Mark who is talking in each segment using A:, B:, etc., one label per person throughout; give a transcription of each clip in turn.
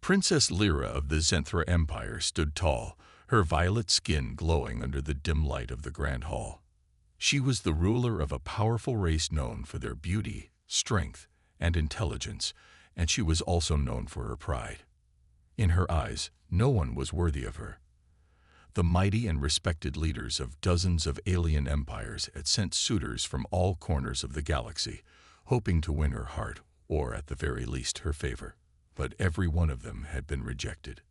A: Princess Lyra of the Zenthra Empire stood tall, her violet skin glowing under the dim light of the Grand Hall. She was the ruler of a powerful race known for their beauty, strength, and intelligence, and she was also known for her pride. In her eyes, no one was worthy of her. The mighty and respected leaders of dozens of alien empires had sent suitors from all corners of the galaxy, hoping to win her heart, or at the very least her favor. But every one of them had been rejected.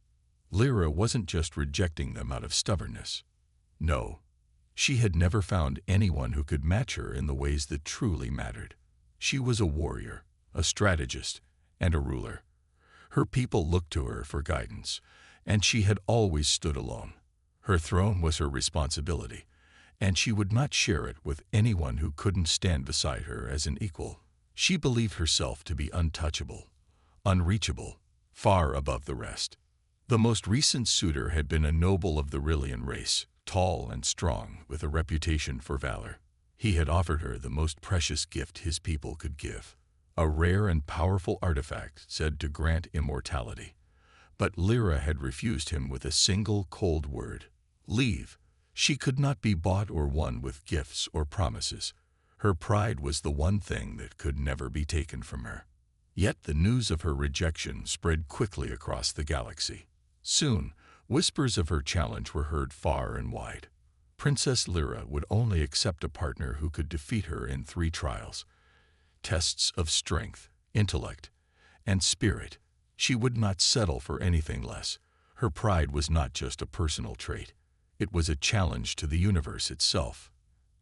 A: Lyra wasn't just rejecting them out of stubbornness. No, she had never found anyone who could match her in the ways that truly mattered. She was a warrior, a strategist, and a ruler. Her people looked to her for guidance, and she had always stood alone. Her throne was her responsibility, and she would not share it with anyone who couldn't stand beside her as an equal. She believed herself to be untouchable, unreachable, far above the rest. The most recent suitor had been a noble of the Rillian race, tall and strong, with a reputation for valor. He had offered her the most precious gift his people could give, a rare and powerful artifact said to grant immortality. But Lyra had refused him with a single cold word: leave. She could not be bought or won with gifts or promises. Her pride was the one thing that could never be taken from her. Yet the news of her rejection spread quickly across the galaxy. Soon, whispers of her challenge were heard far and wide. Princess Lyra would only accept a partner who could defeat her in 3 trials: tests of strength, intellect, and spirit. She would not settle for anything less. Her pride was not just a personal trait. It was a challenge to the universe itself.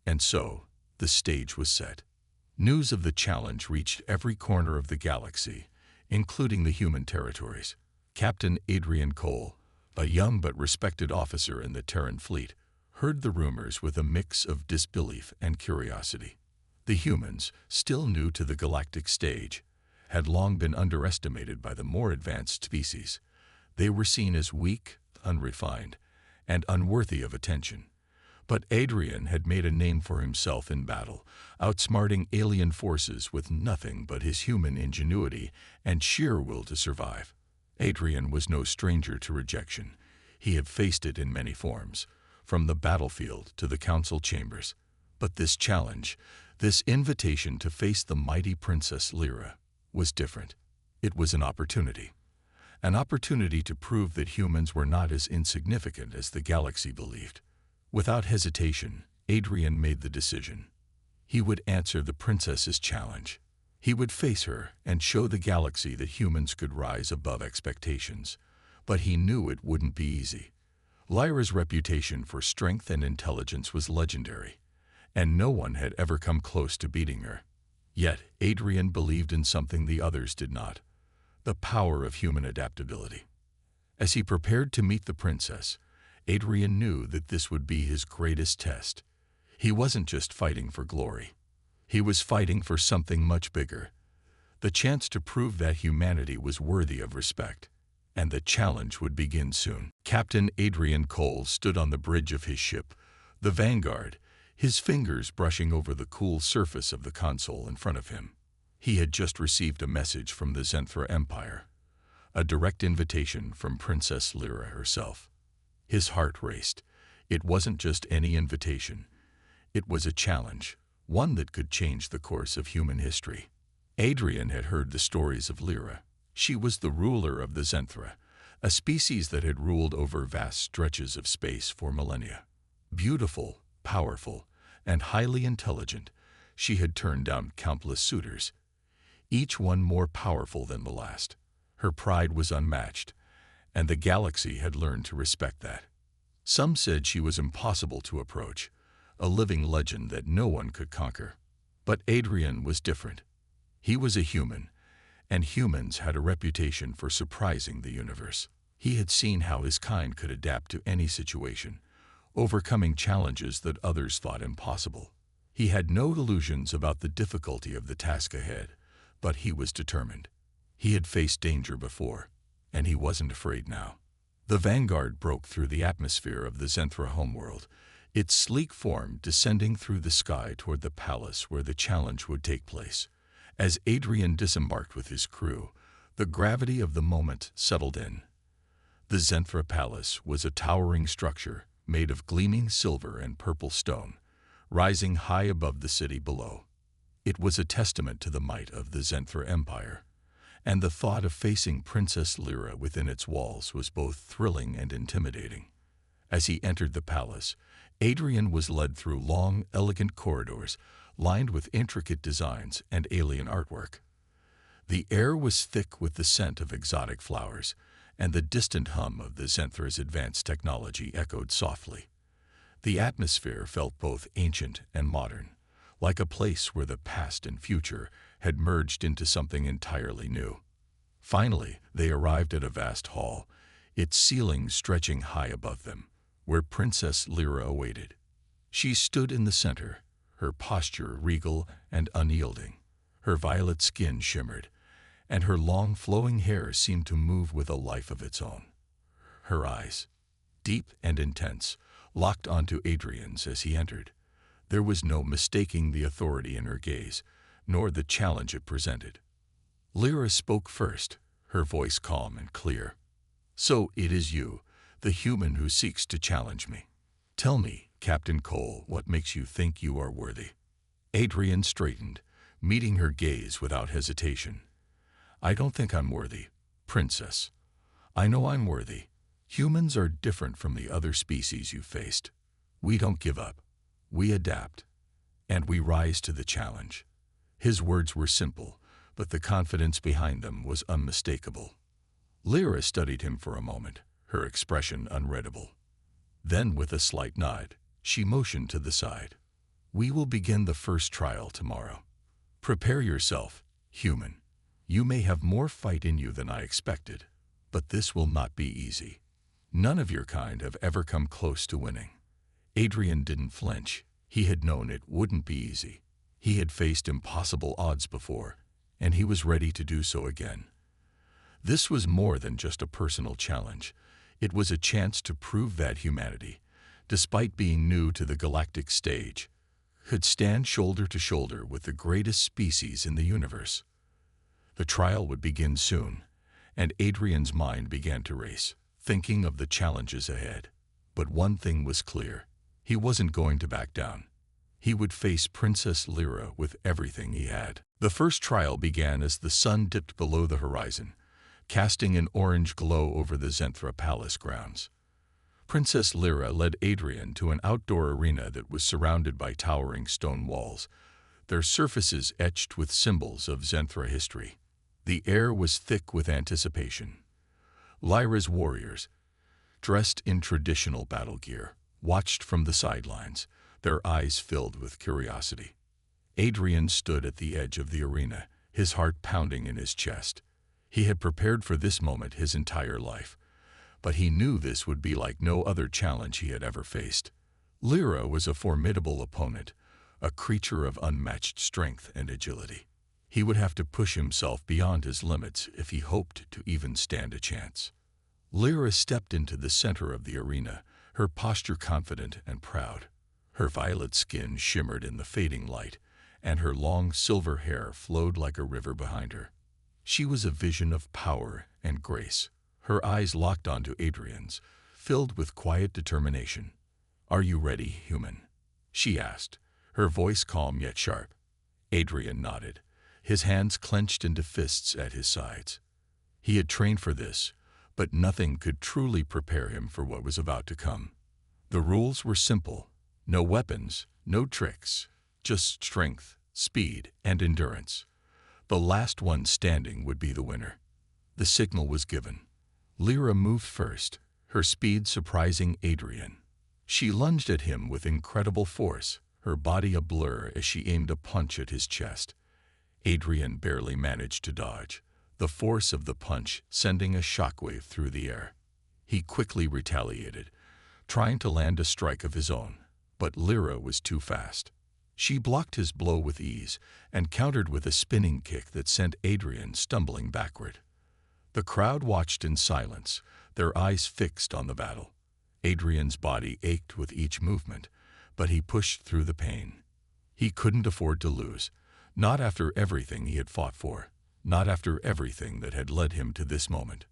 A: And so, the stage was set. News of the challenge reached every corner of the galaxy, including the human territories. Captain Adrian Cole, a young but respected officer in the Terran fleet, heard the rumors with a mix of disbelief and curiosity. The humans, still new to the galactic stage, had long been underestimated by the more advanced species. They were seen as weak, unrefined, and unworthy of attention. But Adrian had made a name for himself in battle, outsmarting alien forces with nothing but his human ingenuity and sheer will to survive. Adrian was no stranger to rejection. He had faced it in many forms, from the battlefield to the council chambers. But this challenge, this invitation to face the mighty Princess Lyra, was different. It was an opportunity to prove that humans were not as insignificant as the galaxy believed. Without hesitation, Adrian made the decision. He would answer the princess's challenge. He would face her and show the galaxy that humans could rise above expectations. But he knew it wouldn't be easy. Lyra's reputation for strength and intelligence was legendary, and no one had ever come close to beating her. Yet Adrian believed in something the others did not: the power of human adaptability. As he prepared to meet the princess, Adrian knew that this would be his greatest test. He wasn't just fighting for glory. He was fighting for something much bigger: the chance to prove that humanity was worthy of respect. And the challenge would begin soon. Captain Adrian Cole stood on the bridge of his ship, the Vanguard, his fingers brushing over the cool surface of the console in front of him. He had just received a message from the Zenthra Empire, a direct invitation from Princess Lyra herself. His heart raced. It wasn't just any invitation. It was a challenge, one that could change the course of human history. Adrian had heard the stories of Lyra. She was the ruler of the Zenthra, a species that had ruled over vast stretches of space for millennia. Beautiful, powerful, and highly intelligent, she had turned down countless suitors, each one more powerful than the last. Her pride was unmatched, and the galaxy had learned to respect that. Some said she was impossible to approach, a living legend that no one could conquer. But Adrian was different. He was a human, and humans had a reputation for surprising the universe. He had seen how his kind could adapt to any situation, overcoming challenges that others thought impossible. He had no illusions about the difficulty of the task ahead, but he was determined. He had faced danger before, and he wasn't afraid now. The Vanguard broke through the atmosphere of the Zenthra homeworld, its sleek form descending through the sky toward the palace where the challenge would take place. As Adrian disembarked with his crew, The gravity of the moment settled in. The Zenthra Palace was a towering structure made of gleaming silver and purple stone, rising high above the city below. It was a testament to the might of the Zenthra Empire, and the thought of facing Princess Lyra within its walls was both thrilling and intimidating. As he entered the palace, Adrian was led through long, elegant corridors lined with intricate designs and alien artwork. The air was thick with the scent of exotic flowers, and the distant hum of the Zenthra's advanced technology echoed softly. The atmosphere felt both ancient and modern, like a place where the past and future had merged into something entirely new. Finally, they arrived at a vast hall, its ceiling stretching high above them, where Princess Lyra awaited. She stood in the center, her posture regal and unyielding. Her violet skin shimmered, and her long flowing hair seemed to move with a life of its own. Her eyes, deep and intense, locked onto Adrian's as he entered. There was no mistaking the authority in her gaze, nor the challenge it presented. Lyra spoke first, her voice calm and clear. "So it is you, the human who seeks to challenge me. Tell me, Captain Cole, what makes you think you are worthy?" Adrian straightened, meeting her gaze without hesitation. "I don't think I'm worthy, Princess. I know I'm worthy. Humans are different from the other species you faced. We don't give up. We adapt. And we rise to the challenge." His words were simple, but the confidence behind them was unmistakable. Lyra studied him for a moment, her expression unreadable. Then, with a slight nod, she motioned to the side. "We will begin the first trial tomorrow. Prepare yourself, human. You may have more fight in you than I expected, but this will not be easy. None of your kind have ever come close to winning." Adrian didn't flinch. He had known it wouldn't be easy. He had faced impossible odds before, and he was ready to do so again. This was more than just a personal challenge. It was a chance to prove that humanity, despite being new to the galactic stage, could stand shoulder to shoulder with the greatest species in the universe. The trial would begin soon, and Adrian's mind began to race, thinking of the challenges ahead. But one thing was clear. He wasn't going to back down. He would face Princess Lyra with everything he had. The first trial began as the sun dipped below the horizon, casting an orange glow over the Zenthra Palace grounds. Princess Lyra led Adrian to an outdoor arena that was surrounded by towering stone walls, their surfaces etched with symbols of Zenthra history. The air was thick with anticipation. Lyra's warriors, dressed in traditional battle gear, watched from the sidelines, their eyes filled with curiosity. Adrian stood at the edge of the arena, his heart pounding in his chest. He had prepared for this moment his entire life, but he knew this would be like no other challenge he had ever faced. Lyra was a formidable opponent, a creature of unmatched strength and agility. He would have to push himself beyond his limits if he hoped to even stand a chance. Lyra stepped into the center of the arena, her posture confident and proud. Her violet skin shimmered in the fading light, and her long silver hair flowed like a river behind her. She was a vision of power and grace. Her eyes locked onto Adrian's, filled with quiet determination. "Are you ready, human?" she asked, her voice calm yet sharp. Adrian nodded, his hands clenched into fists at his sides. He had trained for this, but nothing could truly prepare him for what was about to come. The rules were simple. No weapons, no tricks, just strength, speed, and endurance. The last one standing would be the winner. The signal was given. Lyra moved first, her speed surprising Adrian. She lunged at him with incredible force, her body a blur as she aimed a punch at his chest. Adrian barely managed to dodge, the force of the punch sending a shockwave through the air. He quickly retaliated, trying to land a strike of his own, but Lyra was too fast. She blocked his blow with ease and countered with a spinning kick that sent Adrian stumbling backward. The crowd watched in silence, their eyes fixed on the battle. Adrian's body ached with each movement, but he pushed through the pain. He couldn't afford to lose, not after everything he had fought for. not after everything that had led him to this moment.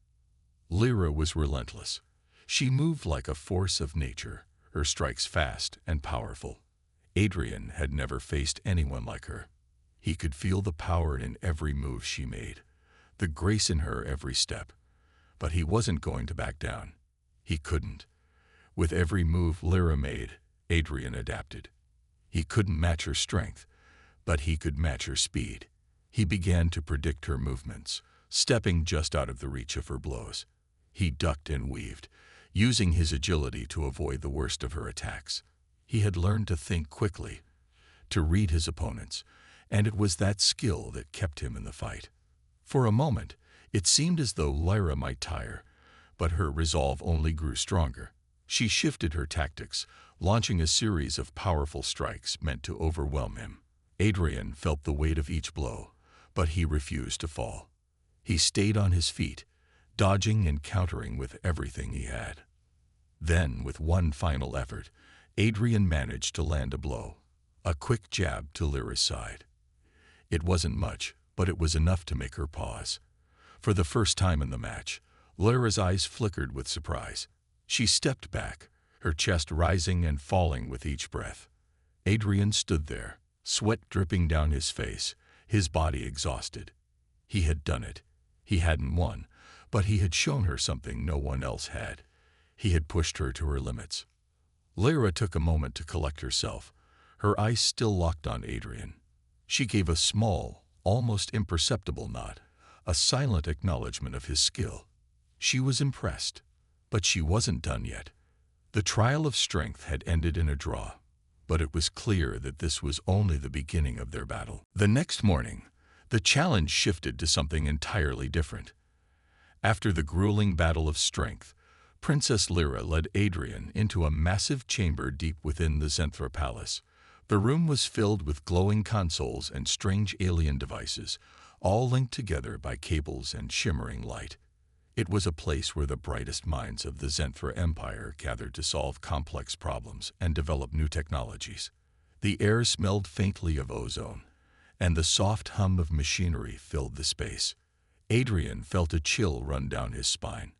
A: Lyra was relentless. She moved like a force of nature, her strikes fast and powerful. Adrian had never faced anyone like her. He could feel the power in every move she made, the grace in her every step. But he wasn't going to back down. He couldn't. With every move Lyra made, Adrian adapted. He couldn't match her strength, but he could match her speed. He began to predict her movements, stepping just out of the reach of her blows. He ducked and weaved, using his agility to avoid the worst of her attacks. He had learned to think quickly, to read his opponents, and it was that skill that kept him in the fight. For a moment, it seemed as though Lyra might tire, but her resolve only grew stronger. She shifted her tactics, launching a series of powerful strikes meant to overwhelm him. Adrian felt the weight of each blow, but he refused to fall. He stayed on his feet, dodging and countering with everything he had. Then, with one final effort, Adrian managed to land a blow, a quick jab to Lyra's side. It wasn't much, but it was enough to make her pause. For the first time in the match, Lyra's eyes flickered with surprise. She stepped back, her chest rising and falling with each breath. Adrian stood there, sweat dripping down his face, his body exhausted. He had done it. He hadn't won, but he had shown her something no one else had. He had pushed her to her limits. Lyra took a moment to collect herself, her eyes still locked on Adrian. She gave a small, almost imperceptible nod, a silent acknowledgement of his skill. She was impressed, but she wasn't done yet. The trial of strength had ended in a draw, but it was clear that this was only the beginning of their battle. The next morning, the challenge shifted to something entirely different. After the grueling battle of strength, Princess Lyra led Adrian into a massive chamber deep within the Zenthra Palace. The room was filled with glowing consoles and strange alien devices, all linked together by cables and shimmering light. It was a place where the brightest minds of the Zenthra Empire gathered to solve complex problems and develop new technologies. The air smelled faintly of ozone, and the soft hum of machinery filled the space. Adrian felt a chill run down his spine.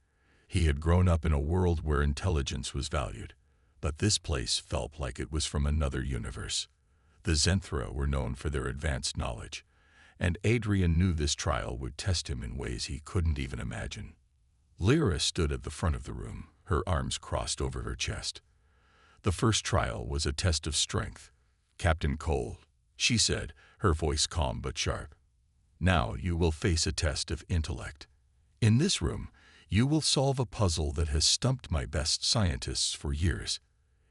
A: He had grown up in a world where intelligence was valued, but this place felt like it was from another universe. The Zenthra were known for their advanced knowledge, and Adrian knew this trial would test him in ways he couldn't even imagine. Lyra stood at the front of the room, her arms crossed over her chest. The first trial was a test of strength. "Captain Cole," she said, her voice calm but sharp. "Now you will face a test of intellect. In this room, you will solve a puzzle that has stumped my best scientists for years.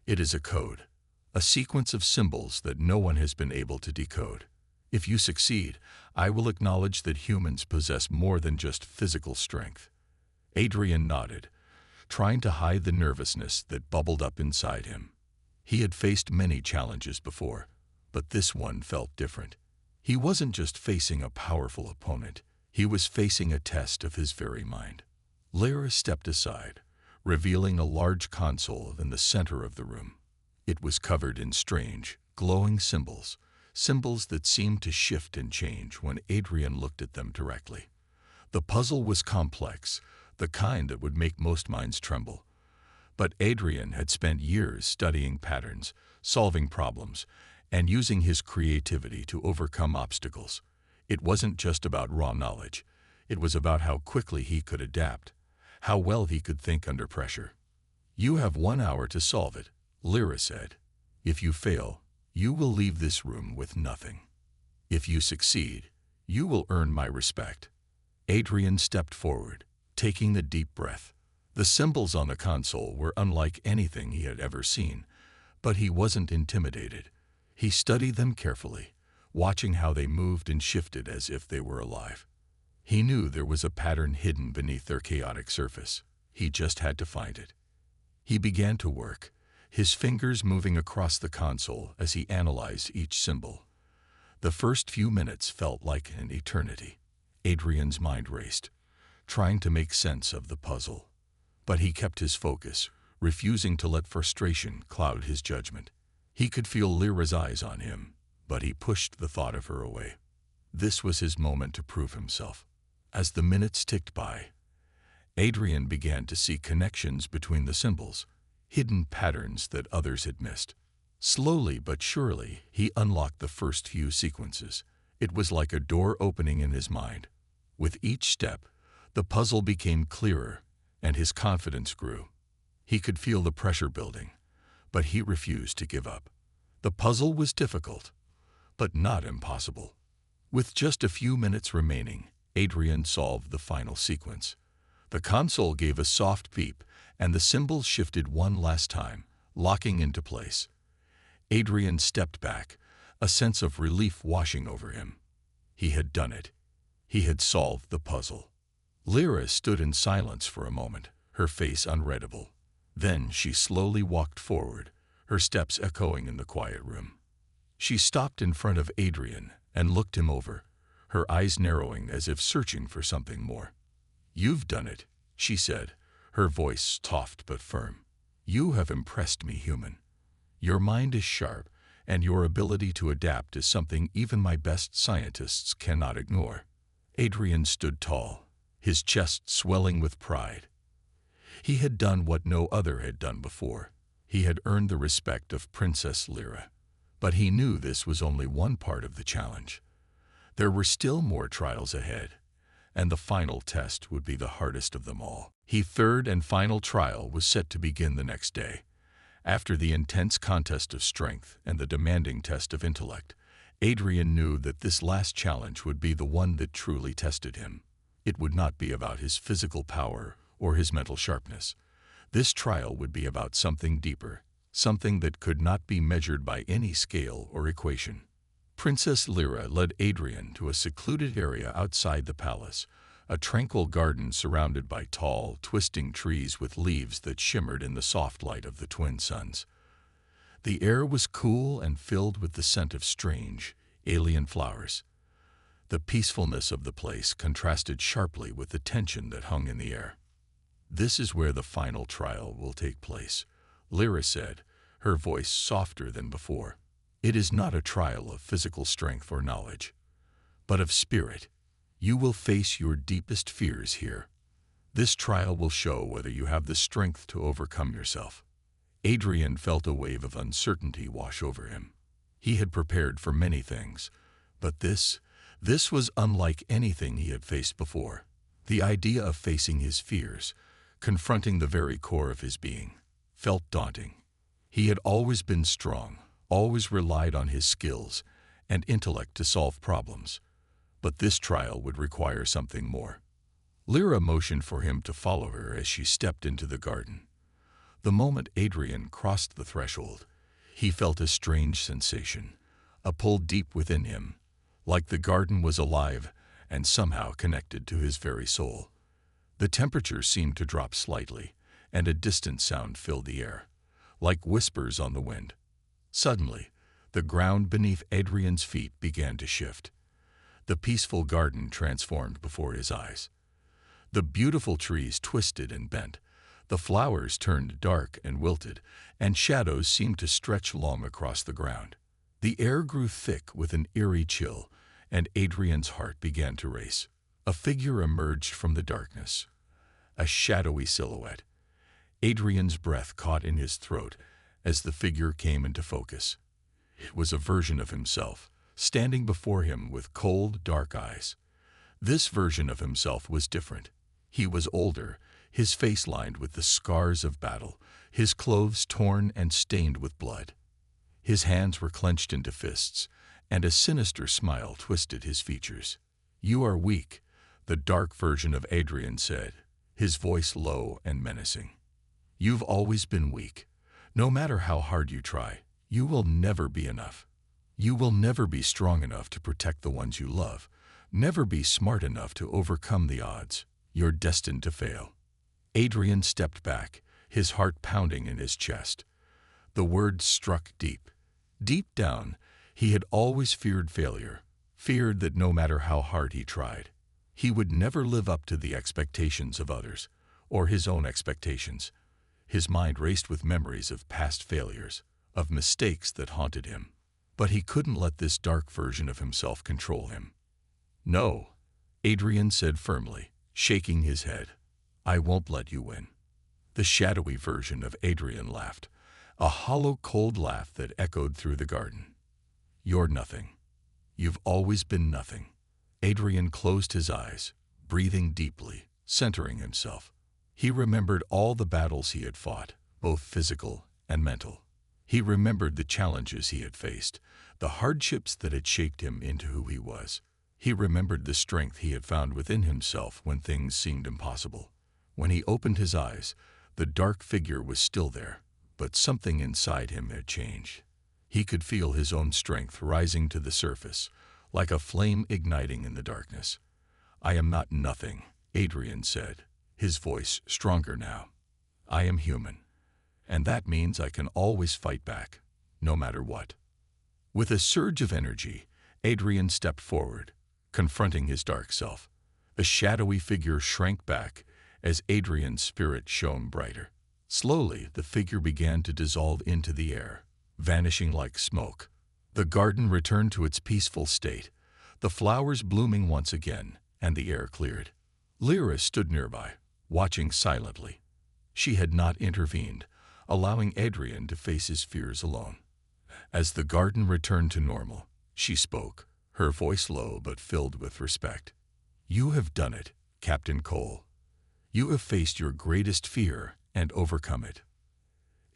A: It is a code, a sequence of symbols that no one has been able to decode. If you succeed, I will acknowledge that humans possess more than just physical strength." Adrian nodded, trying to hide the nervousness that bubbled up inside him. He had faced many challenges before, but this one felt different. He wasn't just facing a powerful opponent, he was facing a test of his very mind. Lyra stepped aside, revealing a large console in the center of the room. It was covered in strange, glowing symbols, symbols that seemed to shift and change when Adrian looked at them directly. The puzzle was complex, the kind that would make most minds tremble. But Adrian had spent years studying patterns, solving problems, and using his creativity to overcome obstacles. It wasn't just about raw knowledge. It was about how quickly he could adapt, how well he could think under pressure. "You have 1 hour to solve it," Lyra said. "If you fail, you will leave this room with nothing. If you succeed, you will earn my respect." Adrian stepped forward, taking a deep breath. The symbols on the console were unlike anything he had ever seen, but he wasn't intimidated. He studied them carefully, watching how they moved and shifted as if they were alive. He knew there was a pattern hidden beneath their chaotic surface. He just had to find it. He began to work, his fingers moving across the console as he analyzed each symbol. The first few minutes felt like an eternity. Adrian's mind raced, trying to make sense of the puzzle. But he kept his focus, refusing to let frustration cloud his judgment. He could feel Lyra's eyes on him, but he pushed the thought of her away. This was his moment to prove himself. As the minutes ticked by, Adrian began to see connections between the symbols, hidden patterns that others had missed. Slowly but surely, he unlocked the first few sequences. It was like a door opening in his mind. With each step, the puzzle became clearer, and his confidence grew. He could feel the pressure building, but he refused to give up. The puzzle was difficult, but not impossible. With just a few minutes remaining, Adrian solved the final sequence. The console gave a soft beep, and the symbols shifted one last time, locking into place. Adrian stepped back, a sense of relief washing over him. He had done it. He had solved the puzzle. Lyra stood in silence for a moment, her face unreadable. Then she slowly walked forward, her steps echoing in the quiet room. She stopped in front of Adrian and looked him over, her eyes narrowing as if searching for something more. "You've done it," she said, her voice soft but firm. "You have impressed me, human. Your mind is sharp, and your ability to adapt is something even my best scientists cannot ignore." Adrian stood tall, his chest swelling with pride. He had done what no other had done before. He had earned the respect of Princess Lyra. But he knew this was only one part of the challenge. There were still more trials ahead, and the final test would be the hardest of them all. The third and final trial was set to begin the next day. After the intense contest of strength and the demanding test of intellect, Adrian knew that this last challenge would be the one that truly tested him. It would not be about his physical power or his mental sharpness. This trial would be about something deeper, something that could not be measured by any scale or equation. Princess Lyra led Adrian to a secluded area outside the palace, a tranquil garden surrounded by tall, twisting trees with leaves that shimmered in the soft light of the twin suns. The air was cool and filled with the scent of strange, alien flowers. The peacefulness of the place contrasted sharply with the tension that hung in the air. "This is where the final trial will take place," Lyra said, her voice softer than before. "It is not a trial of physical strength or knowledge, but of spirit. You will face your deepest fears here. This trial will show whether you have the strength to overcome yourself." Adrian felt a wave of uncertainty wash over him. He had prepared for many things, but this was unlike anything he had faced before. The idea of facing his fears, confronting the very core of his being, felt daunting. He had always been strong, always relied on his skills and intellect to solve problems. But this trial would require something more. Lyra motioned for him to follow her as she stepped into the garden. The moment Adrian crossed the threshold, he felt a strange sensation, a pull deep within him, like the garden was alive and somehow connected to his very soul. The temperature seemed to drop slightly, and a distant sound filled the air, like whispers on the wind. Suddenly, the ground beneath Adrian's feet began to shift. The peaceful garden transformed before his eyes. The beautiful trees twisted and bent, the flowers turned dark and wilted, and shadows seemed to stretch long across the ground. The air grew thick with an eerie chill, and Adrian's heart began to race. A figure emerged from the darkness, a shadowy silhouette. Adrian's breath caught in his throat as the figure came into focus. It was a version of himself, standing before him with cold, dark eyes. This version of himself was different. He was older, his face lined with the scars of battle, his clothes torn and stained with blood. His hands were clenched into fists, and a sinister smile twisted his features. "You are weak," the dark version of Adrian said, his voice low and menacing. "You've always been weak. No matter how hard you try, you will never be enough. You will never be strong enough to protect the ones you love, never be smart enough to overcome the odds. You're destined to fail." Adrian stepped back, his heart pounding in his chest. The words struck deep. Deep down, he had always feared failure, feared that no matter how hard he tried, he would never live up to the expectations of others, or his own expectations. His mind raced with memories of past failures, of mistakes that haunted him. But he couldn't let this dark version of himself control him. No, Adrian said firmly, shaking his head. I won't let you win. The shadowy version of Adrian laughed, a hollow, cold laugh that echoed through the garden. You're nothing. You've always been nothing. Adrian closed his eyes, breathing deeply, centering himself. He remembered all the battles he had fought, both physical and mental. He remembered the challenges he had faced, the hardships that had shaped him into who he was. He remembered the strength he had found within himself when things seemed impossible. When he opened his eyes, the dark figure was still there, but something inside him had changed. He could feel his own strength rising to the surface, like a flame igniting in the darkness. I am not nothing, Adrian said, his voice stronger now. I am human, and that means I can always fight back, no matter what. With a surge of energy, Adrian stepped forward, confronting his dark self. The shadowy figure shrank back as Adrian's spirit shone brighter. Slowly, the figure began to dissolve into the air, vanishing like smoke. The garden returned to its peaceful state, the flowers blooming once again, and the air cleared. Lyra stood nearby, watching silently. She had not intervened, allowing Adrian to face his fears alone. As the garden returned to normal, she spoke, her voice low but filled with respect. You have done it, Captain Cole. You have faced your greatest fear and overcome it.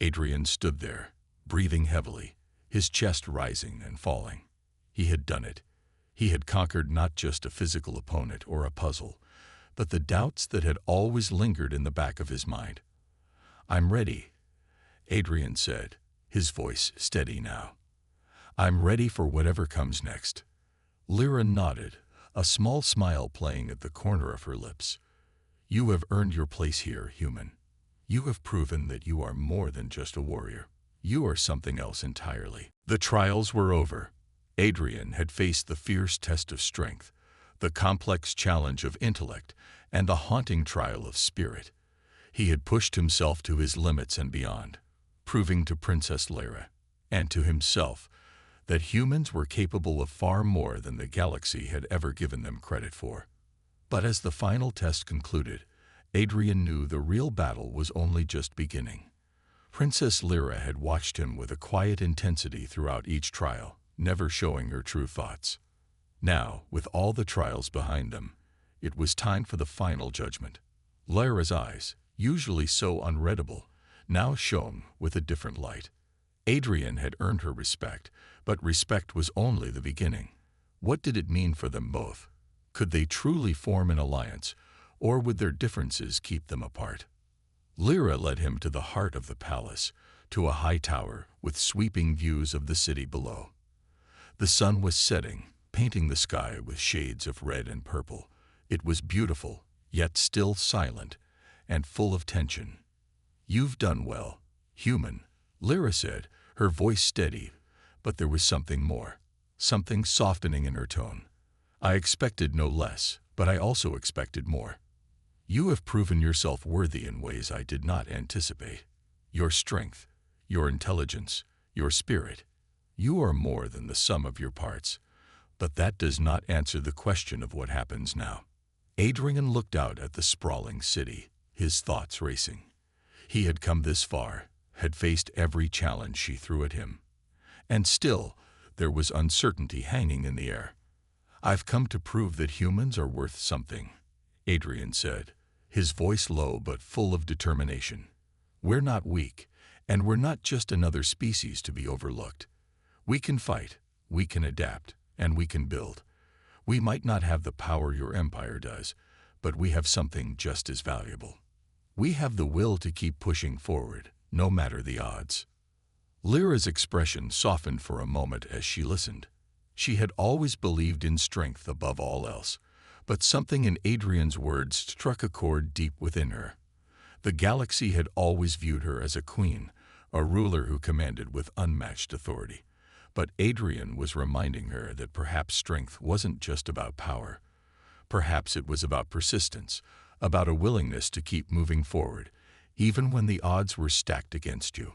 A: Adrian stood there, breathing heavily, his chest rising and falling. He had done it. He had conquered not just a physical opponent or a puzzle, but the doubts that had always lingered in the back of his mind. I'm ready, Adrian said, his voice steady now. I'm ready for whatever comes next. Lyra nodded, a small smile playing at the corner of her lips. You have earned your place here, human. You have proven that you are more than just a warrior. You are something else entirely. The trials were over. Adrian had faced the fierce test of strength, the complex challenge of intellect, and the haunting trial of spirit. He had pushed himself to his limits and beyond, proving to Princess Lyra, and to himself, that humans were capable of far more than the galaxy had ever given them credit for. But as the final test concluded, Adrian knew the real battle was only just beginning. Princess Lyra had watched him with a quiet intensity throughout each trial, never showing her true thoughts. Now, with all the trials behind them, it was time for the final judgment. Lyra's eyes, usually so unreadable, now shone with a different light. Adrian had earned her respect, but respect was only the beginning. What did it mean for them both? Could they truly form an alliance, or would their differences keep them apart? Lyra led him to the heart of the palace, to a high tower with sweeping views of the city below. The sun was setting, painting the sky with shades of red and purple. It was beautiful, yet still silent, and full of tension. You've done well, human, Lyra said, her voice steady, but there was something more, something softening in her tone. I expected no less, but I also expected more. You have proven yourself worthy in ways I did not anticipate. Your strength, your intelligence, your spirit. You are more than the sum of your parts. But that does not answer the question of what happens now. Adrian looked out at the sprawling city, his thoughts racing. He had come this far, had faced every challenge she threw at him. And still, there was uncertainty hanging in the air. I've come to prove that humans are worth something, Adrian said, his voice low but full of determination. We're not weak, and we're not just another species to be overlooked. We can fight, we can adapt, and we can build. We might not have the power your empire does, but we have something just as valuable. We have the will to keep pushing forward, no matter the odds. Lyra's expression softened for a moment as she listened. She had always believed in strength above all else, but something in Adrian's words struck a chord deep within her. The galaxy had always viewed her as a queen, a ruler who commanded with unmatched authority. But Adrian was reminding her that perhaps strength wasn't just about power. Perhaps it was about persistence, about a willingness to keep moving forward, even when the odds were stacked against you.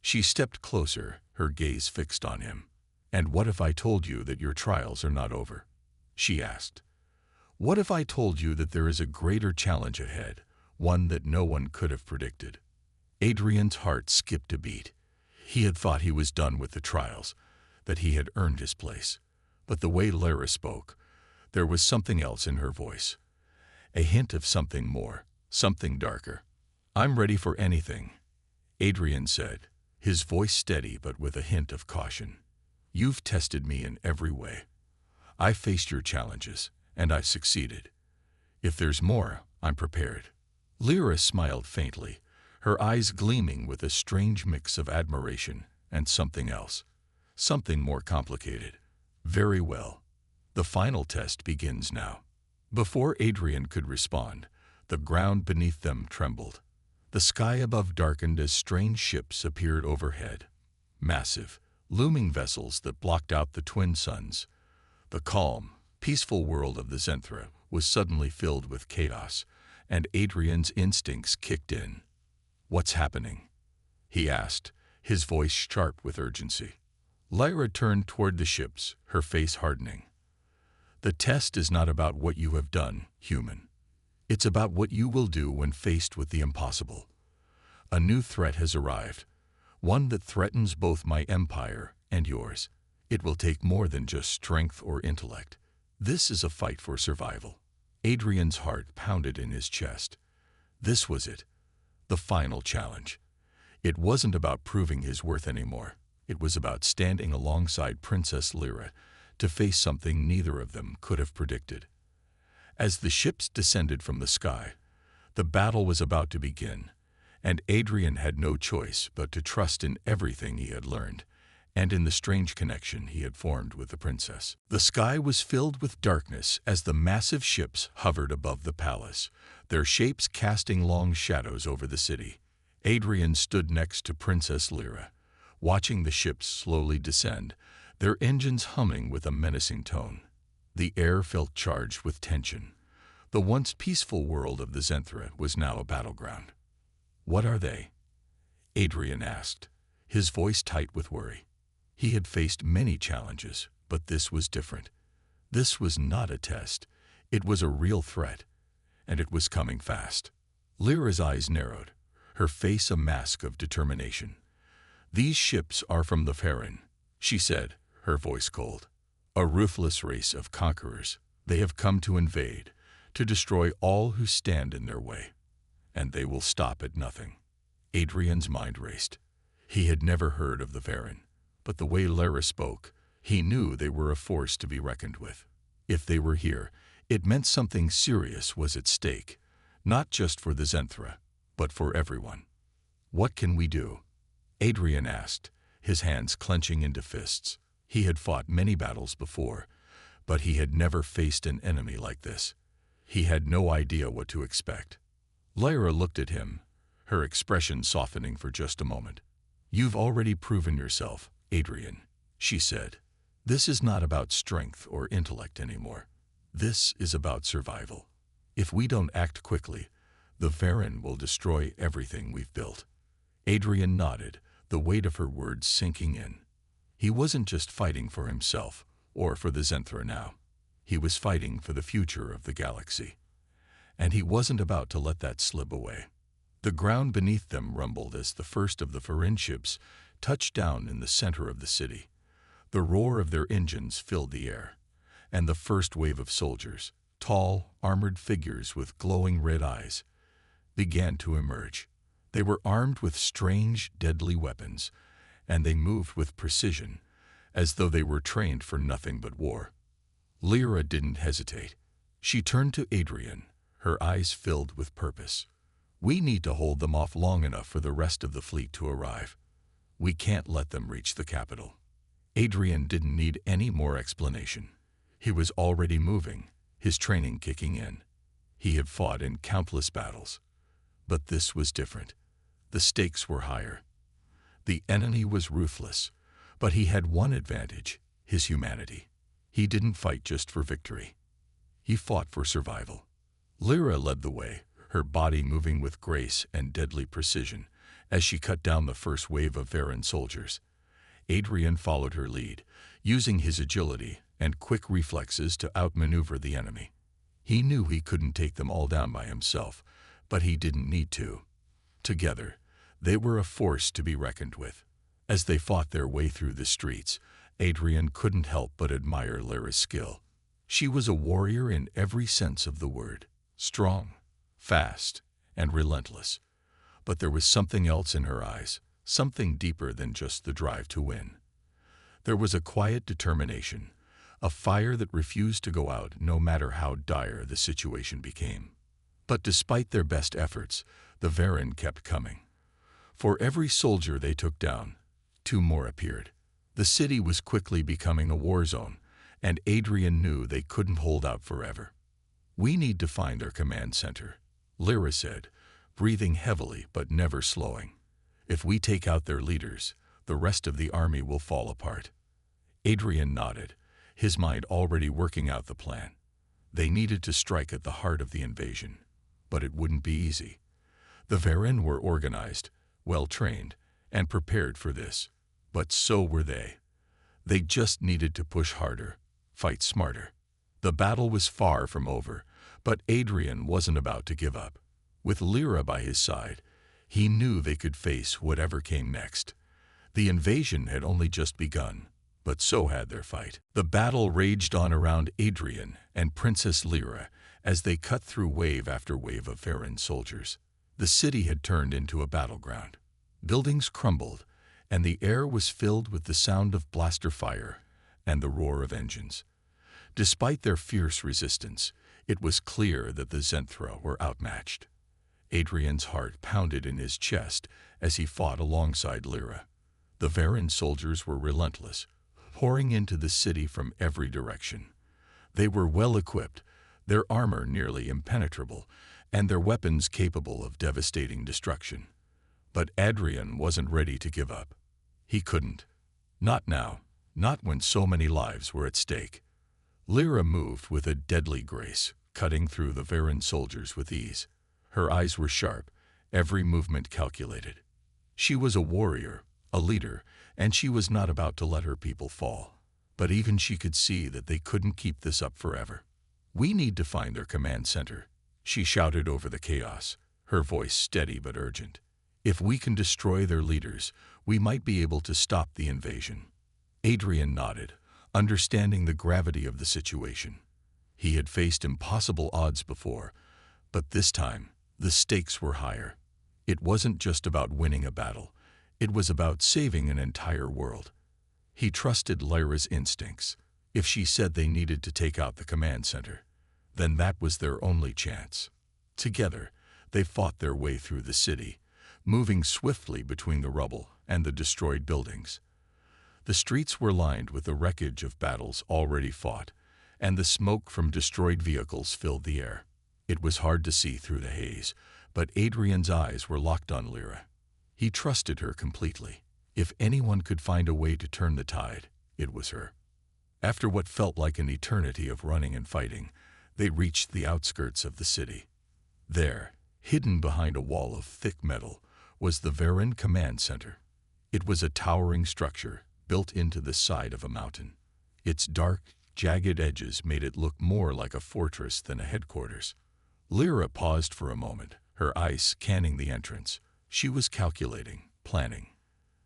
A: She stepped closer, her gaze fixed on him. And what if I told you that your trials are not over? She asked. What if I told you that there is a greater challenge ahead, one that no one could have predicted? Adrian's heart skipped a beat. He had thought he was done with the trials, that he had earned his place. But the way Lyra spoke, there was something else in her voice. A hint of something more, something darker. "I'm ready for anything," Adrian said, his voice steady but with a hint of caution. "You've tested me in every way. I faced your challenges, and I've succeeded. If there's more, I'm prepared." Lyra smiled faintly, her eyes gleaming with a strange mix of admiration and something else, something more complicated. "Very well. The final test begins now." Before Adrian could respond, the ground beneath them trembled. The sky above darkened as strange ships appeared overhead. Massive, looming vessels that blocked out the twin suns. The calm, peaceful world of the Zenthra was suddenly filled with chaos, and Adrian's instincts kicked in. "What's happening?" he asked, his voice sharp with urgency. Lyra turned toward the ships, her face hardening. "The test is not about what you have done, human. It's about what you will do when faced with the impossible. A new threat has arrived, one that threatens both my empire and yours. It will take more than just strength or intellect. This is a fight for survival." Adrian's heart pounded in his chest. This was it, the final challenge. It wasn't about proving his worth anymore. It was about standing alongside Princess Lyra to face something neither of them could have predicted. As the ships descended from the sky, the battle was about to begin, and Adrian had no choice but to trust in everything he had learned, and in the strange connection he had formed with the princess. The sky was filled with darkness as the massive ships hovered above the palace, their shapes casting long shadows over the city. Adrian stood next to Princess Lyra, watching the ships slowly descend, their engines humming with a menacing tone. The air felt charged with tension. The once peaceful world of the Zenthra was now a battleground. "What are they?" Adrian asked, his voice tight with worry. He had faced many challenges, but this was different. This was not a test. It was a real threat, and it was coming fast. Lyra's eyes narrowed, her face a mask of determination. "These ships are from the Farron," she said, her voice cold. "A ruthless race of conquerors. They have come to invade, to destroy all who stand in their way. And they will stop at nothing." Adrian's mind raced. He had never heard of the Farron, but the way Lyra spoke, he knew they were a force to be reckoned with. If they were here, it meant something serious was at stake, not just for the Zenthra, but for everyone. "What can we do?" Adrian asked, his hands clenching into fists. He had fought many battles before, but he had never faced an enemy like this. He had no idea what to expect. Lyra looked at him, her expression softening for just a moment. "You've already proven yourself, Adrian," she said. "This is not about strength or intellect anymore. This is about survival. If we don't act quickly, the Farron will destroy everything we've built." Adrian nodded, the weight of her words sinking in. He wasn't just fighting for himself or for the Zenthra now. He was fighting for the future of the galaxy. And he wasn't about to let that slip away. The ground beneath them rumbled as the first of the Farron ships touched down in the center of the city. The roar of their engines filled the air, and the first wave of soldiers, tall, armored figures with glowing red eyes, began to emerge. They were armed with strange, deadly weapons, and they moved with precision, as though they were trained for nothing but war. Lyra didn't hesitate. She turned to Adrian, her eyes filled with purpose. "We need to hold them off long enough for the rest of the fleet to arrive. We can't let them reach the capital." Adrian didn't need any more explanation. He was already moving, his training kicking in. He had fought in countless battles. But this was different. The stakes were higher. The enemy was ruthless, but he had one advantage, his humanity. He didn't fight just for victory. He fought for survival. Lyra led the way, her body moving with grace and deadly precision as she cut down the first wave of Farron soldiers. Adrian followed her lead, using his agility and quick reflexes to outmaneuver the enemy. He knew he couldn't take them all down by himself, but he didn't need to. Together, they were a force to be reckoned with. As they fought their way through the streets, Adrian couldn't help but admire Lyra's skill. She was a warrior in every sense of the word, strong, fast, and relentless. But there was something else in her eyes, something deeper than just the drive to win. There was a quiet determination, a fire that refused to go out no matter how dire the situation became. But despite their best efforts, the Varen kept coming. For every soldier they took down, 2 more appeared. The city was quickly becoming a war zone, and Adrian knew they couldn't hold out forever. "We need to find their command center," Lyra said, breathing heavily but never slowing. "If we take out their leaders, the rest of the army will fall apart." Adrian nodded, his mind already working out the plan. They needed to strike at the heart of the invasion, but it wouldn't be easy. The Varen were organized, well-trained, and prepared for this, but so were they. They just needed to push harder, fight smarter. The battle was far from over, but Adrian wasn't about to give up. With Lyra by his side, he knew they could face whatever came next. The invasion had only just begun, but so had their fight. The battle raged on around Adrian and Princess Lyra as they cut through wave after wave of Varen soldiers. The city had turned into a battleground. Buildings crumbled, and the air was filled with the sound of blaster fire and the roar of engines. Despite their fierce resistance, it was clear that the Zenthra were outmatched. Adrian's heart pounded in his chest as he fought alongside Lyra. The Varen soldiers were relentless, pouring into the city from every direction. They were well-equipped, their armor nearly impenetrable, and their weapons capable of devastating destruction. But Adrian wasn't ready to give up. He couldn't. Not now, not when so many lives were at stake. Lyra moved with a deadly grace, cutting through the Varen soldiers with ease. Her eyes were sharp, every movement calculated. She was a warrior, a leader, and she was not about to let her people fall. But even she could see that they couldn't keep this up forever. "We need to find their command center," she shouted over the chaos, her voice steady but urgent. "If we can destroy their leaders, we might be able to stop the invasion." Adrian nodded, understanding the gravity of the situation. He had faced impossible odds before, but this time, the stakes were higher. It wasn't just about winning a battle. It was about saving an entire world. He trusted Lyra's instincts. If she said they needed to take out the command center, then that was their only chance. Together, they fought their way through the city, moving swiftly between the rubble and the destroyed buildings. The streets were lined with the wreckage of battles already fought, and the smoke from destroyed vehicles filled the air. It was hard to see through the haze, but Adrian's eyes were locked on Lyra. He trusted her completely. If anyone could find a way to turn the tide, it was her. After what felt like an eternity of running and fighting, they reached the outskirts of the city. There, hidden behind a wall of thick metal, was the Varen Command Center. It was a towering structure built into the side of a mountain. Its dark, jagged edges made it look more like a fortress than a headquarters. Lyra paused for a moment, her eyes scanning the entrance. She was calculating, planning.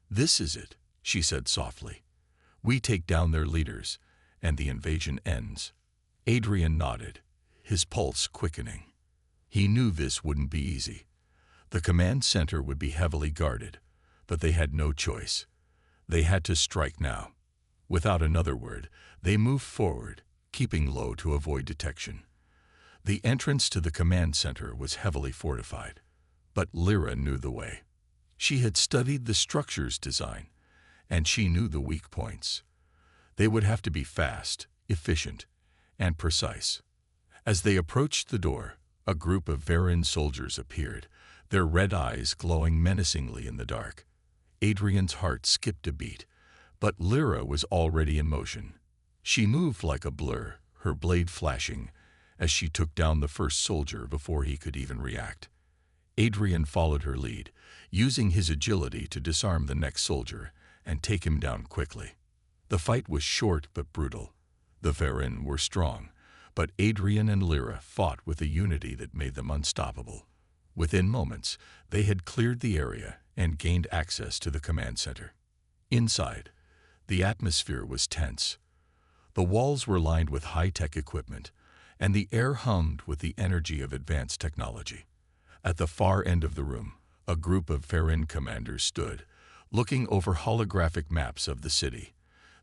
A: "This is it," she said softly. "We take down their leaders, and the invasion ends." Adrian nodded, his pulse quickening. He knew this wouldn't be easy. The command center would be heavily guarded, but they had no choice. They had to strike now. Without another word, they moved forward, keeping low to avoid detection. The entrance to the command center was heavily fortified, but Lyra knew the way. She had studied the structure's design, and she knew the weak points. They would have to be fast, efficient, and precise. As they approached the door, a group of Varen soldiers appeared, their red eyes glowing menacingly in the dark. Adrian's heart skipped a beat, but Lyra was already in motion. She moved like a blur, her blade flashing, as she took down the first soldier before he could even react. Adrian followed her lead, using his agility to disarm the next soldier and take him down quickly. The fight was short but brutal. The Varen were strong, But Adrian and Lyra fought with a unity that made them unstoppable. Within moments, they had cleared the area and gained access to the command center. Inside, the atmosphere was tense. The walls were lined with high-tech equipment, and the air hummed with the energy of advanced technology. At the far end of the room, a group of Farron commanders stood, looking over holographic maps of the city.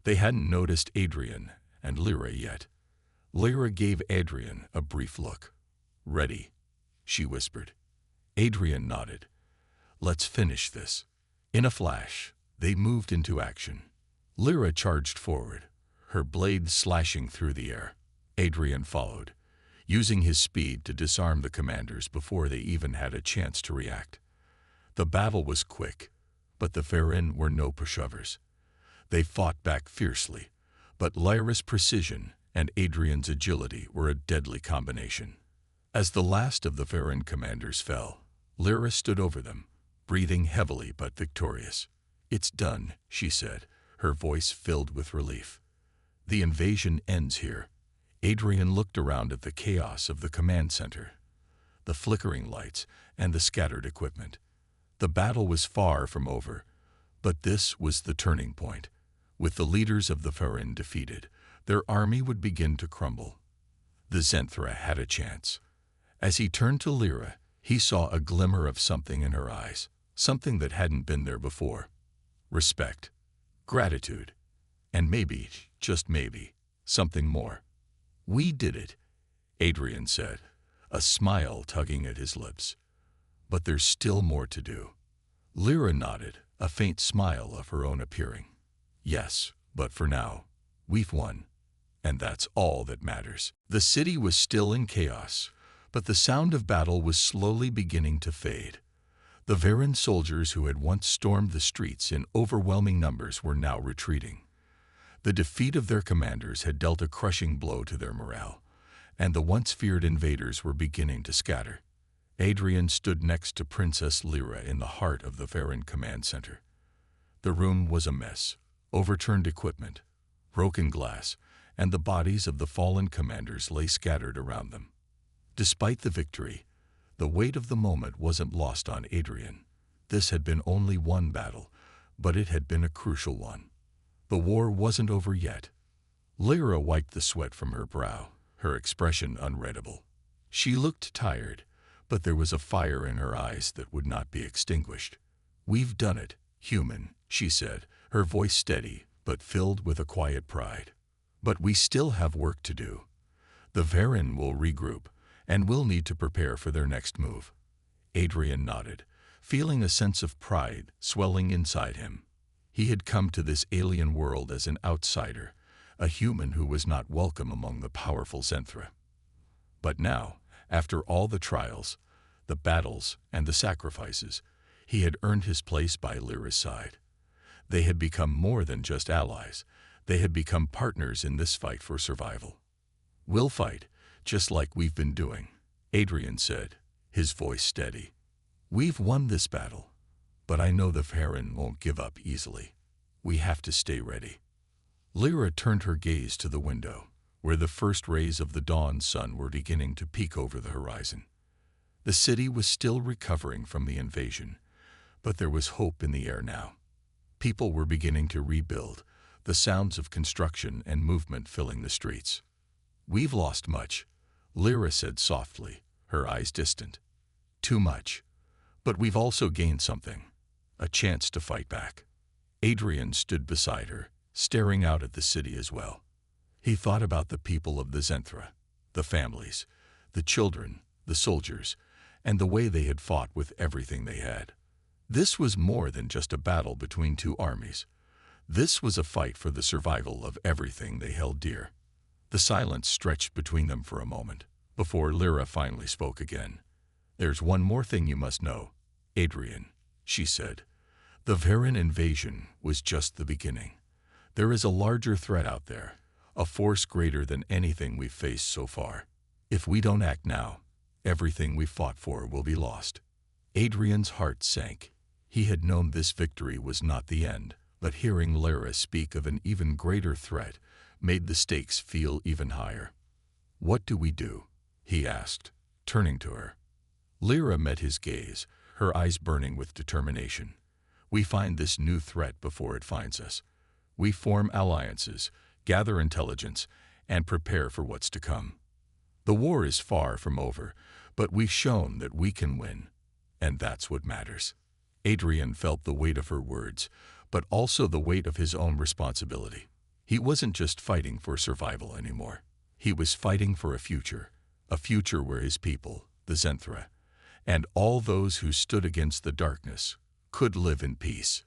A: They hadn't noticed Adrian and Lyra yet. Lyra gave Adrian a brief look. "Ready," she whispered. Adrian nodded. "Let's finish this." In a flash, they moved into action. Lyra charged forward, her blade slashing through the air. Adrian followed, using his speed to disarm the commanders before they even had a chance to react. The battle was quick, but the Farron were no pushovers. They fought back fiercely, but Lyra's precision and Adrian's agility were a deadly combination. As the last of the Farron commanders fell, Lyra stood over them, breathing heavily but victorious. "It's done," she said, her voice filled with relief. "The invasion ends here." Adrian looked around at the chaos of the command center, the flickering lights and the scattered equipment. The battle was far from over, but this was the turning point. With the leaders of the Farron defeated, their army would begin to crumble. The Zenthra had a chance. As he turned to Lyra, he saw a glimmer of something in her eyes, something that hadn't been there before. Respect, gratitude, and maybe, just maybe, something more. "We did it," Adrian said, a smile tugging at his lips. "But there's still more to do." Lyra nodded, a faint smile of her own appearing. "Yes, but for now, we've won, and that's all that matters." The city was still in chaos, but the sound of battle was slowly beginning to fade. The Farron soldiers who had once stormed the streets in overwhelming numbers were now retreating. The defeat of their commanders had dealt a crushing blow to their morale, and the once feared invaders were beginning to scatter. Adrian stood next to Princess Lyra in the heart of the Farron command center. The room was a mess: overturned equipment, broken glass, and the bodies of the fallen commanders lay scattered around them. Despite the victory, the weight of the moment wasn't lost on Adrian. This had been only one battle, but it had been a crucial one. The war wasn't over yet. Lyra wiped the sweat from her brow, her expression unreadable. She looked tired, but there was a fire in her eyes that would not be extinguished. "We've done it, human," she said, her voice steady but filled with a quiet pride. "But we still have work to do. The Farron will regroup, and we'll need to prepare for their next move." Adrian nodded, feeling a sense of pride swelling inside him. He had come to this alien world as an outsider, a human who was not welcome among the powerful Zenthra. But now, after all the trials, the battles, and the sacrifices, he had earned his place by Lyra's side. They had become more than just allies. They had become partners in this fight for survival. "We'll fight, just like we've been doing," Adrian said, his voice steady. "We've won this battle, but I know the Farron won't give up easily. We have to stay ready." Lyra turned her gaze to the window, where the first rays of the dawn sun were beginning to peek over the horizon. The city was still recovering from the invasion, but there was hope in the air now. People were beginning to rebuild, the sounds of construction and movement filling the streets. "We've lost much," Lyra said softly, her eyes distant. "Too much. But we've also gained something, a chance to fight back." Adrian stood beside her, staring out at the city as well. He thought about the people of the Zenthra, the families, the children, the soldiers, and the way they had fought with everything they had. This was more than just a battle between two armies. This was a fight for the survival of everything they held dear. The silence stretched between them for a moment, before Lyra finally spoke again. "There's one more thing you must know, Adrian," she said. "The Farron invasion was just the beginning. There is a larger threat out there, a force greater than anything we've faced so far. If we don't act now, everything we fought for will be lost." Adrian's heart sank. He had known this victory was not the end, but hearing Lyra speak of an even greater threat made the stakes feel even higher. "What do we do?" he asked, turning to her. Lyra met his gaze, her eyes burning with determination. "We find this new threat before it finds us. We form alliances, gather intelligence, and prepare for what's to come. The war is far from over, but we've shown that we can win, and that's what matters." Adrian felt the weight of her words, but also the weight of his own responsibility. He wasn't just fighting for survival anymore. He was fighting for a future where his people, the Zenthra, and all those who stood against the darkness, could live in peace.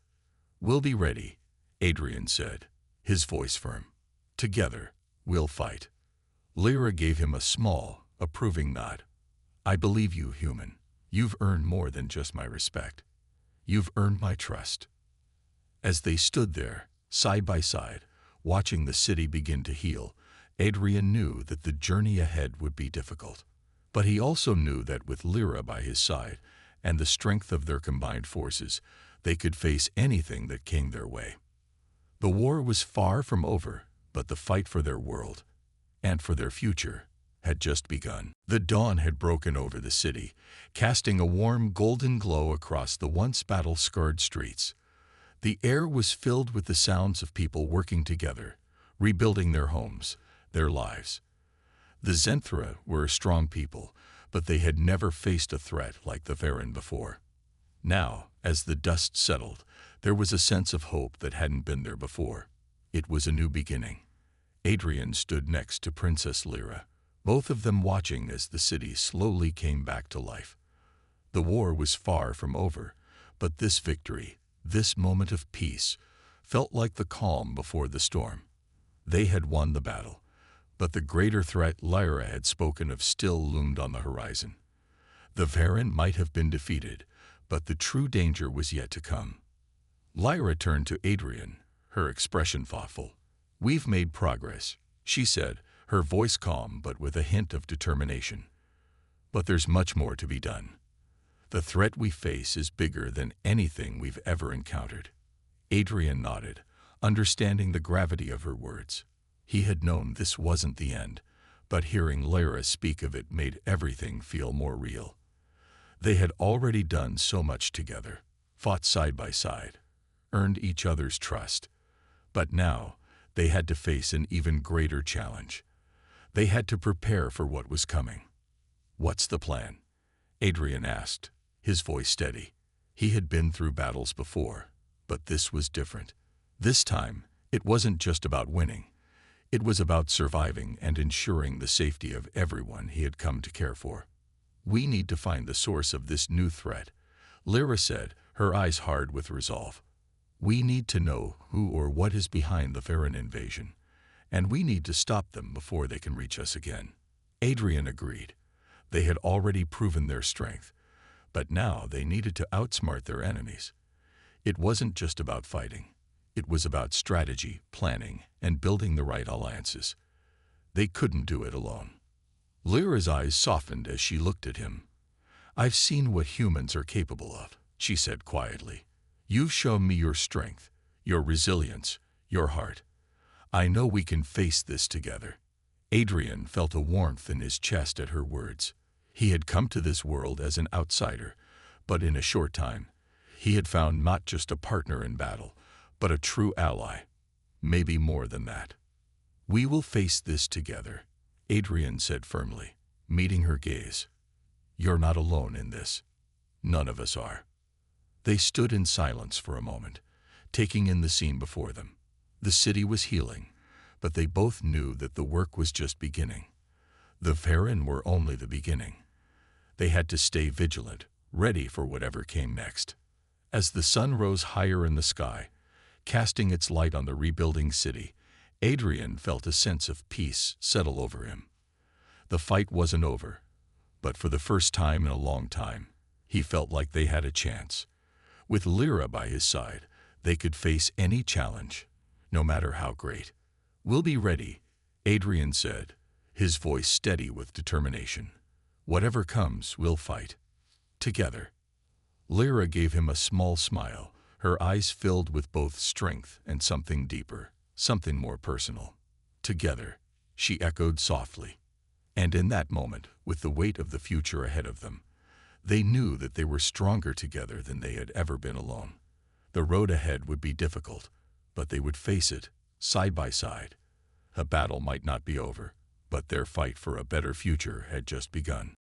A: "We'll be ready," Adrian said, his voice firm. "Together, we'll fight." Lyra gave him a small, approving nod. "I believe you, human. You've earned more than just my respect. You've earned my trust." As they stood there, side by side, watching the city begin to heal, Adrian knew that the journey ahead would be difficult. But he also knew that with Lyra by his side and the strength of their combined forces, they could face anything that came their way. The war was far from over, but the fight for their world and for their future had just begun. The dawn had broken over the city, casting a warm golden glow across the once battle-scarred streets. The air was filled with the sounds of people working together, rebuilding their homes, their lives. The Zenthra were a strong people, but they had never faced a threat like the Varen before. Now, as the dust settled, there was a sense of hope that hadn't been there before. It was a new beginning. Adrian stood next to Princess Lyra, both of them watching as the city slowly came back to life. The war was far from over, but this victory, this moment of peace, felt like the calm before the storm. They had won the battle, but the greater threat Lyra had spoken of still loomed on the horizon. The Varen might have been defeated, but the true danger was yet to come. Lyra turned to Adrian, her expression thoughtful. "We've made progress," she said, her voice calm but with a hint of determination. "But there's much more to be done. The threat we face is bigger than anything we've ever encountered." Adrian nodded, understanding the gravity of her words. He had known this wasn't the end, but hearing Lyra speak of it made everything feel more real. They had already done so much together, fought side by side, earned each other's trust. But now, they had to face an even greater challenge. They had to prepare for what was coming. "What's the plan?" Adrian asked, his voice steady. He had been through battles before, but this was different. This time, it wasn't just about winning. It was about surviving and ensuring the safety of everyone he had come to care for. "We need to find the source of this new threat," Lyra said, her eyes hard with resolve. "We need to know who or what is behind the Varen invasion, and we need to stop them before they can reach us again." Adrian agreed. They had already proven their strength, but now they needed to outsmart their enemies. It wasn't just about fighting. It was about strategy, planning, and building the right alliances. They couldn't do it alone. Lyra's eyes softened as she looked at him. "I've seen what humans are capable of," she said quietly. "You've shown me your strength, your resilience, your heart. I know we can face this together." Adrian felt a warmth in his chest at her words. He had come to this world as an outsider, but in a short time, he had found not just a partner in battle, but a true ally. Maybe more than that. "We will face this together," Adrian said firmly, meeting her gaze. "You're not alone in this. None of us are." They stood in silence for a moment, taking in the scene before them. The city was healing, but they both knew that the work was just beginning. The Varen were only the beginning. They had to stay vigilant, ready for whatever came next. As the sun rose higher in the sky, casting its light on the rebuilding city, Adrian felt a sense of peace settle over him. The fight wasn't over, but for the first time in a long time, he felt like they had a chance. With Lyra by his side, they could face any challenge, no matter how great. "We'll be ready," Adrian said, his voice steady with determination. "Whatever comes, we'll fight. Together." Lyra gave him a small smile, her eyes filled with both strength and something deeper, something more personal. "Together," she echoed softly. And in that moment, with the weight of the future ahead of them, they knew that they were stronger together than they had ever been alone. The road ahead would be difficult, but they would face it, side by side. A battle might not be over, but their fight for a better future had just begun.